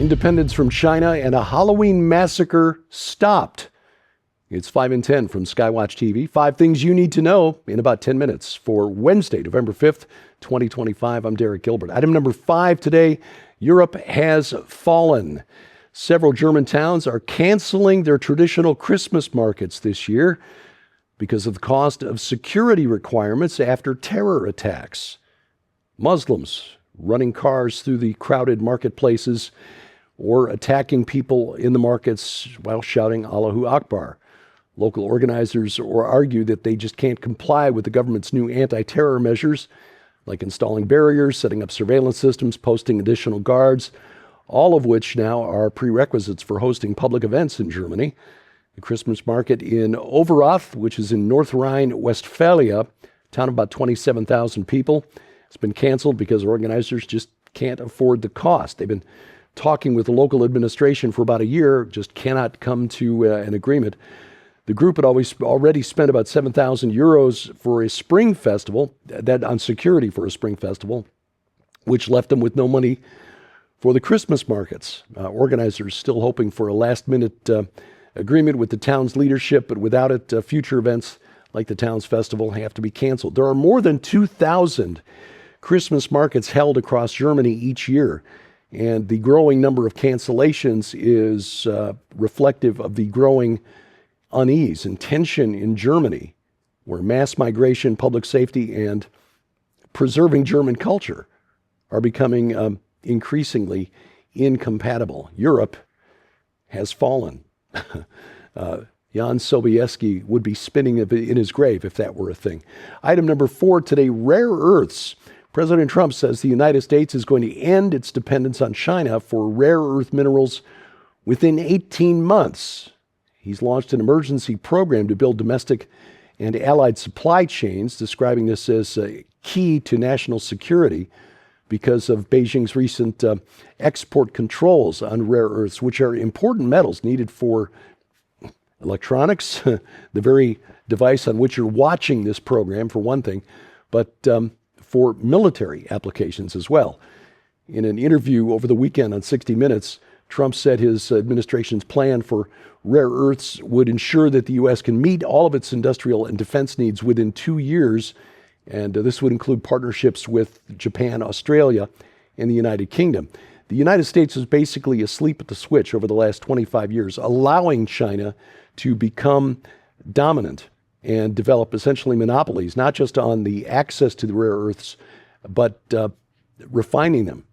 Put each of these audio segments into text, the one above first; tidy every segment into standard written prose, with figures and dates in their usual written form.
Independence from China and a Halloween massacre stopped. It's 5 and 10 from Skywatch TV. 5 things you need to know in about 10 minutes for Wednesday, November 5th, 2025. I'm Derek Gilbert. Item number 5 today, Europe has fallen. Several German towns are canceling their traditional Christmas markets this year because of the cost of security requirements after terror attacks. Muslims running cars through the crowded marketplaces or attacking people in the markets while shouting Allahu Akbar. Local organizers argue that they just can't comply with the government's new anti-terror measures, like installing barriers, setting up surveillance systems, posting additional guards, all of which now are prerequisites for hosting public events in Germany. The Christmas market in Overath, which is in North Rhine-Westphalia, a town of about 27,000 people, has been canceled because organizers just can't afford the cost. They've been talking with the local administration for about a year, just cannot come to an agreement. The group had already spent about 7,000 euros for a spring festival, that on security for a spring festival, which left them with no money for the Christmas markets. Organizers still hoping for a last-minute agreement with the town's leadership, but without it, future events like the town's festival have to be canceled. There are more than 2,000 Christmas markets held across Germany each year, and the growing number of cancellations is reflective of the growing unease and tension in Germany, where mass migration, public safety, and preserving German culture are becoming increasingly incompatible. Europe has fallen. Jan Sobieski would be spinning in his grave if that were a thing. Item number 4 today, rare earths. President Trump says the United States is going to end its dependence on China for rare earth minerals within 18 months. He's launched an emergency program to build domestic and allied supply chains, describing this as key to national security because of Beijing's recent export controls on rare earths, which are important metals needed for electronics, the very device on which you're watching this program, for one thing, but for military applications as well. In an interview over the weekend on 60 Minutes, Trump said his administration's plan for rare earths would ensure that the U.S. can meet all of its industrial and defense needs within 2 years, and this would include partnerships with Japan, Australia, and the United Kingdom. The United States was basically asleep at the switch over the last 25 years, allowing China to become dominant and develop essentially monopolies, not just on the access to the rare earths, but refining them.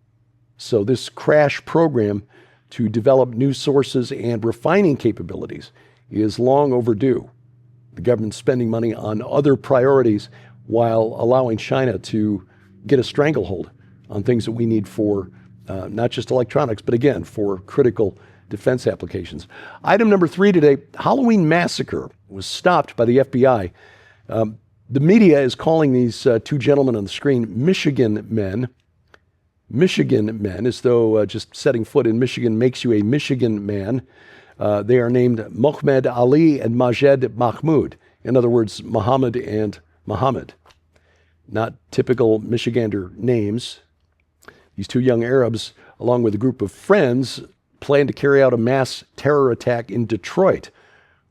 So this crash program to develop new sources and refining capabilities is long overdue. The government's spending money on other priorities while allowing China to get a stranglehold on things that we need for not just electronics, but again, for critical defense applications. Item number 3 today, Halloween massacre was stopped by the FBI. The media is calling these 2 gentlemen on the screen Michigan men. Michigan men, as though just setting foot in Michigan makes you a Michigan man. They are named Mohammed Ali and Majed Mahmoud. In other words, Muhammad and Muhammad. Not typical Michigander names. These 2 young Arabs, along with a group of friends, plan to carry out a mass terror attack in Detroit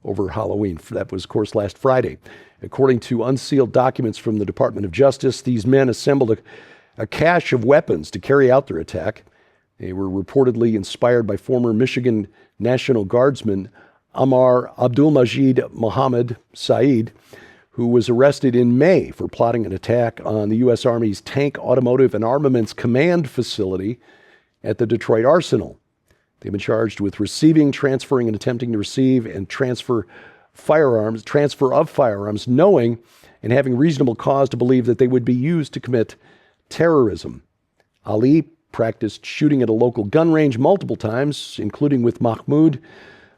over Halloween. That was, of course, last Friday. According to unsealed documents from the Department of Justice, these men assembled a cache of weapons to carry out their attack. They were reportedly inspired by former Michigan National Guardsman Amar Abdul-Majid Mohammed Saeed, who was arrested in May for plotting an attack on the U.S. Army's Tank, Automotive, and Armaments Command facility at the Detroit Arsenal. They've been charged with receiving, transferring, and attempting to receive and transfer of firearms, knowing and having reasonable cause to believe that they would be used to commit terrorism. Ali practiced shooting at a local gun range multiple times, including with Mahmoud,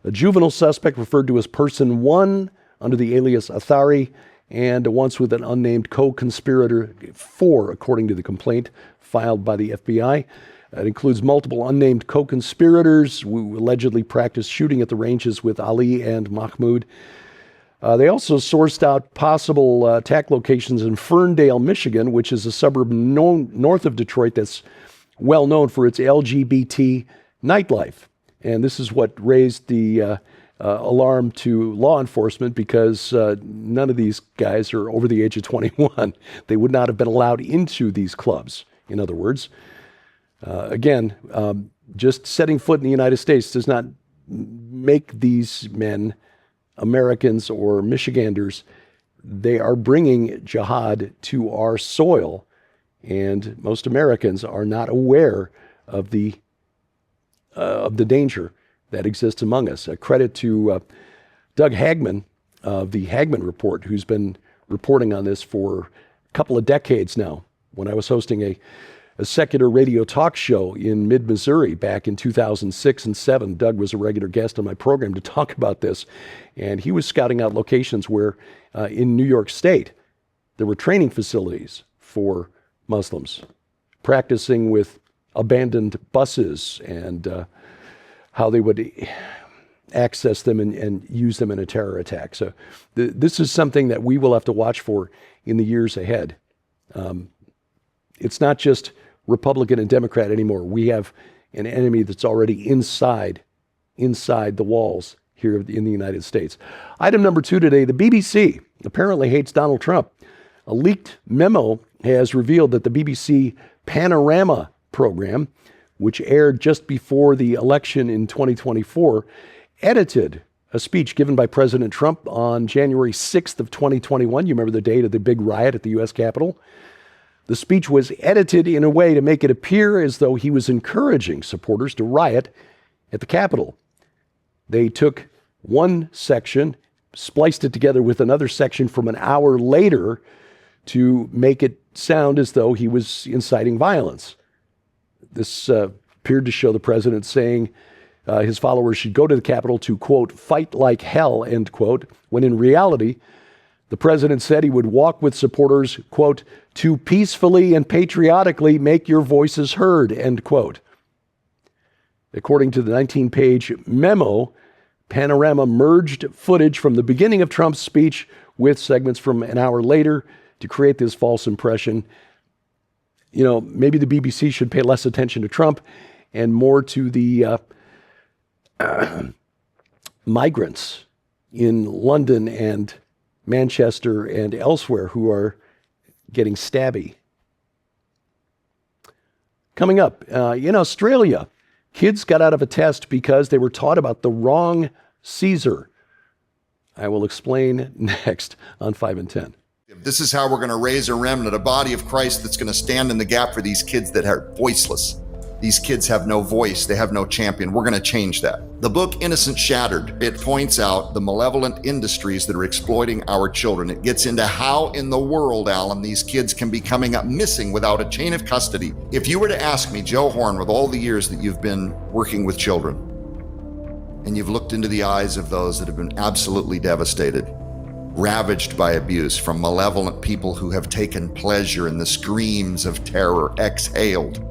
a juvenile suspect referred to as Person 1 under the alias Athari, and once with an unnamed co-conspirator 4, according to the complaint filed by the FBI. It includes multiple unnamed co-conspirators who allegedly practiced shooting at the ranges with Ali and Mahmoud. They also sourced out possible attack locations in Ferndale, Michigan, which is a suburb north of Detroit that's well known for its LGBT nightlife. And this is what raised the alarm to law enforcement, because none of these guys are over the age of 21. They would not have been allowed into these clubs, in other words. Again, just setting foot in the United States does not make these men Americans or Michiganders. They are bringing jihad to our soil, and most Americans are not aware of the danger that exists among us. A credit to Doug Hagman of the Hagman Report, who's been reporting on this for a couple of decades now. When I was hosting a secular radio talk show in mid-Missouri back in 2006 and 7, Doug was a regular guest on my program to talk about this. And he was scouting out locations where in New York State, there were training facilities for Muslims, practicing with abandoned buses and how they would access them and use them in a terror attack. So this is something that we will have to watch for in the years ahead. It's not just Republican and Democrat anymore. We have an enemy that's already inside the walls here in the United States. Item number 2 today, the BBC apparently hates Donald Trump. A leaked memo has revealed that the BBC Panorama program, which aired just before the election in 2024, edited a speech given by President Trump on January 6th of 2021. You remember the date of the big riot at the U.S. Capitol? The speech was edited in a way to make it appear as though he was encouraging supporters to riot at the Capitol. They took one section, spliced it together with another section from an hour later to make it sound as though he was inciting violence. This appeared to show the president saying his followers should go to the Capitol to, quote, fight like hell, end quote, when in reality, the president said he would walk with supporters, quote, to peacefully and patriotically make your voices heard, end quote. According to the 19-page memo, Panorama merged footage from the beginning of Trump's speech with segments from an hour later to create this false impression. You know, maybe the BBC should pay less attention to Trump and more to the migrants in London and Manchester and elsewhere who are getting stabby. Coming up, in Australia, kids got out of a test because they were taught about the wrong Caesar. I will explain next on 5 and 10. This is how we're going to raise a remnant, a body of Christ that's going to stand in the gap for these kids that are voiceless. These kids have no voice. They have no champion. We're going to change that. The book, Innocence Shattered, it points out the malevolent industries that are exploiting our children. It gets into how in the world, Alan, these kids can be coming up missing without a chain of custody. If you were to ask me, Joe Horn, with all the years that you've been working with children, and you've looked into the eyes of those that have been absolutely devastated, ravaged by abuse from malevolent people who have taken pleasure in the screams of terror exhaled,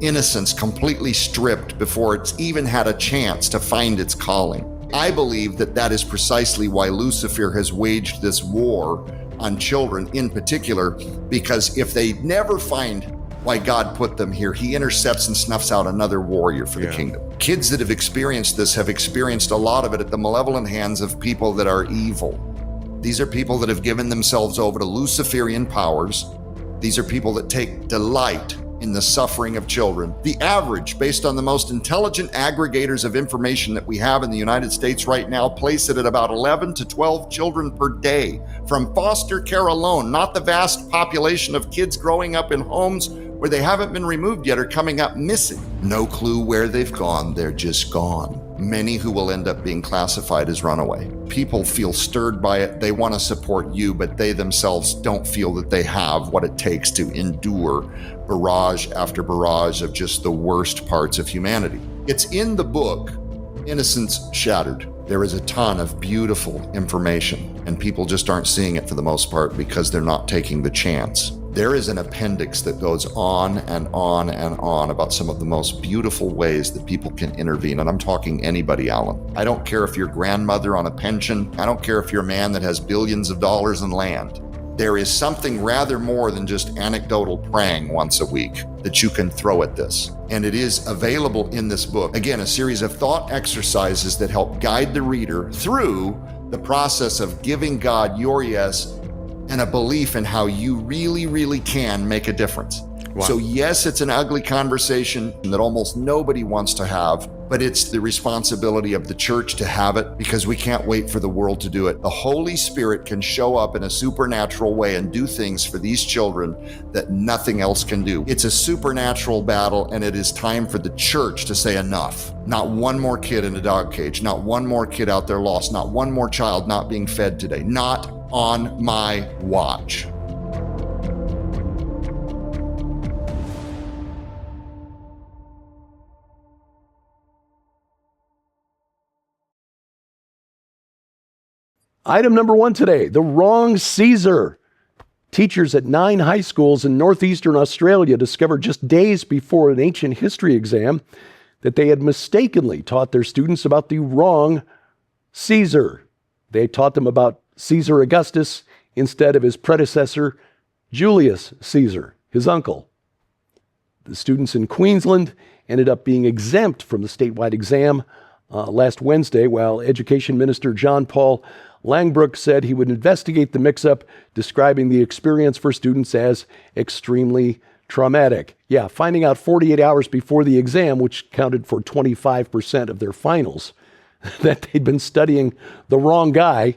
innocence completely stripped before it's even had a chance to find its calling. I believe that that is precisely why Lucifer has waged this war on children in particular, because if they never find why God put them here, he intercepts and snuffs out another warrior for the kingdom. Kids that have experienced this have experienced a lot of it at the malevolent hands of people that are evil. These are people that have given themselves over to Luciferian powers. These are people that take delight in the suffering of children. The average, based on the most intelligent aggregators of information that we have in the United States right now, place it at about 11 to 12 children per day from foster care alone, not the vast population of kids growing up in homes where they haven't been removed yet are coming up missing. No clue where they've gone, they're just gone. Many who will end up being classified as runaway. People feel stirred by it, they want to support you, but they themselves don't feel that they have what it takes to endure barrage after barrage of just the worst parts of humanity. It's in the book, Innocence Shattered. There is a ton of beautiful information, and people just aren't seeing it for the most part because they're not taking the chance. There is an appendix that goes on and on and on about some of the most beautiful ways that people can intervene. And I'm talking anybody, Alan. I don't care if you're grandmother on a pension. I don't care if you're a man that has billions of dollars in land. There is something rather more than just anecdotal praying once a week that you can throw at this. And it is available in this book. Again, a series of thought exercises that help guide the reader through the process of giving God your yes and a belief in how you really, really can make a difference. Wow. So yes, it's an ugly conversation that almost nobody wants to have, but it's the responsibility of the church to have it because we can't wait for the world to do it. The Holy Spirit can show up in a supernatural way and do things for these children that nothing else can do. It's a supernatural battle, and it is time for the church to say enough. Not one more kid in a dog cage, not one more kid out there lost, not one more child not being fed today, not on my watch. Item number 1 today, the wrong Caesar. Teachers at 9 high schools in northeastern Australia discovered just days before an ancient history exam that they had mistakenly taught their students about the wrong Caesar. They taught them about Caesar Augustus instead of his predecessor, Julius Caesar, his uncle. The students in Queensland ended up being exempt from the statewide exam last Wednesday, while Education Minister John Paul Langbrook said he would investigate the mix-up, describing the experience for students as extremely traumatic. Yeah, finding out 48 hours before the exam, which counted for 25% of their finals, that they'd been studying the wrong guy.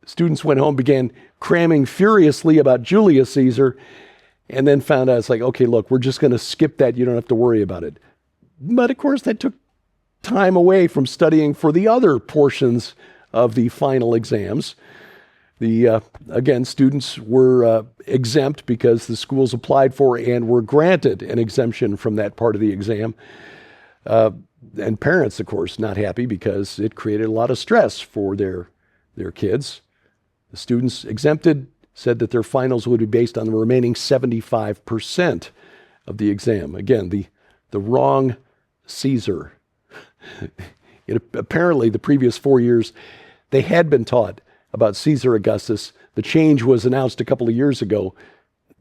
Students went home, began cramming furiously about Julius Caesar, and then found out, it's like, okay, look, we're just going to skip that. You don't have to worry about it. But of course, that took time away from studying for the other portions of the final exams. Again, students were exempt because the schools applied for and were granted an exemption from that part of the exam. And parents, of course, not happy because it created a lot of stress for their kids. The students exempted said that their finals would be based on the remaining 75% of the exam. Again, the wrong Caesar. Apparently, the previous 4 years, they had been taught about Caesar Augustus. The change was announced a couple of years ago.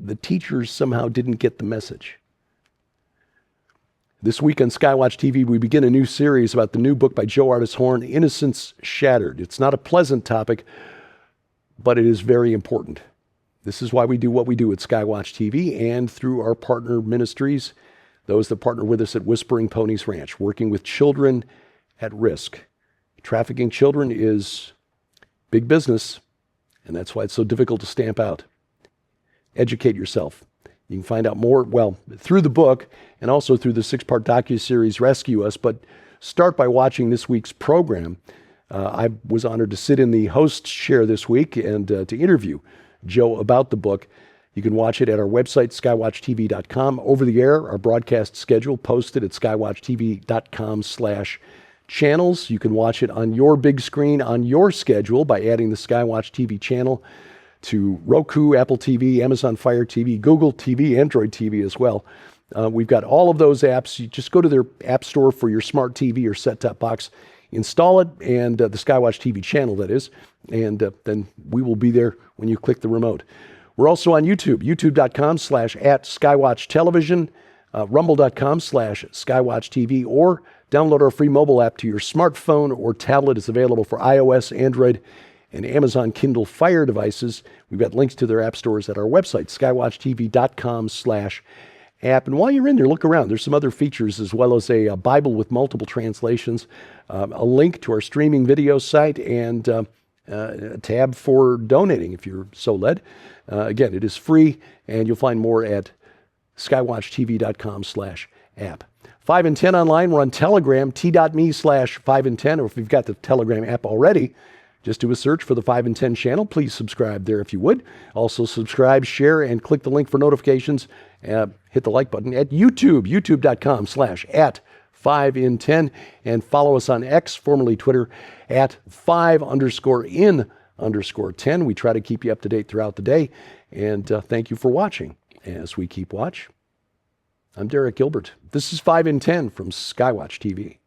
The teachers somehow didn't get the message. This week on Skywatch TV, we begin a new series about the new book by Joe Artis Horn, Innocence Shattered. It's not a pleasant topic, but it is very important. This is why we do what we do at Skywatch TV and through our partner ministries, those that partner with us at Whispering Ponies Ranch, working with children at risk. Trafficking children is big business, and that's why it's so difficult to stamp out. Educate yourself. You can find out more, well, through the book and also through the 6-part docuseries Rescue Us, but start by watching this week's program. I was honored to sit in the host chair this week and to interview Joe about the book. You can watch it at our website, skywatchtv.com. Over the air, our broadcast schedule posted at skywatchtv.com/channels. You can watch it on your big screen on your schedule by adding the Skywatch TV channel to Roku, Apple TV, Amazon Fire TV, Google TV, Android TV as well. We've got all of those apps. You just go to their app store for your smart TV or set-top box, install it, and the Skywatch TV channel, that is, and then we will be there when you click the remote. We're also on YouTube, youtube.com/@SkywatchTelevision, rumble.com/SkywatchTV, or download our free mobile app to your smartphone or tablet. It's available for iOS, Android, and Amazon Kindle Fire devices. We've got links to their app stores at our website, skywatchtv.com/app. And while you're in there, look around. There's some other features as well as a Bible with multiple translations, a link to our streaming video site, and a tab for donating if you're so led. Again, it is free, and you'll find more at skywatchtv.com/app. 5 and 10 online. We're on Telegram, t.me/5 and 10, or if you've got the Telegram app already, just do a search for the 5 and 10 channel. Please subscribe there if you would. Also subscribe, share, and click the link for notifications. Hit the like button at YouTube, youtube.com/@5 in 10, and follow us on X, formerly Twitter, at 5_in_10. We try to keep you up to date throughout the day, and thank you for watching. As we keep watch, I'm Derek Gilbert. This is 5 in 10 from Skywatch TV.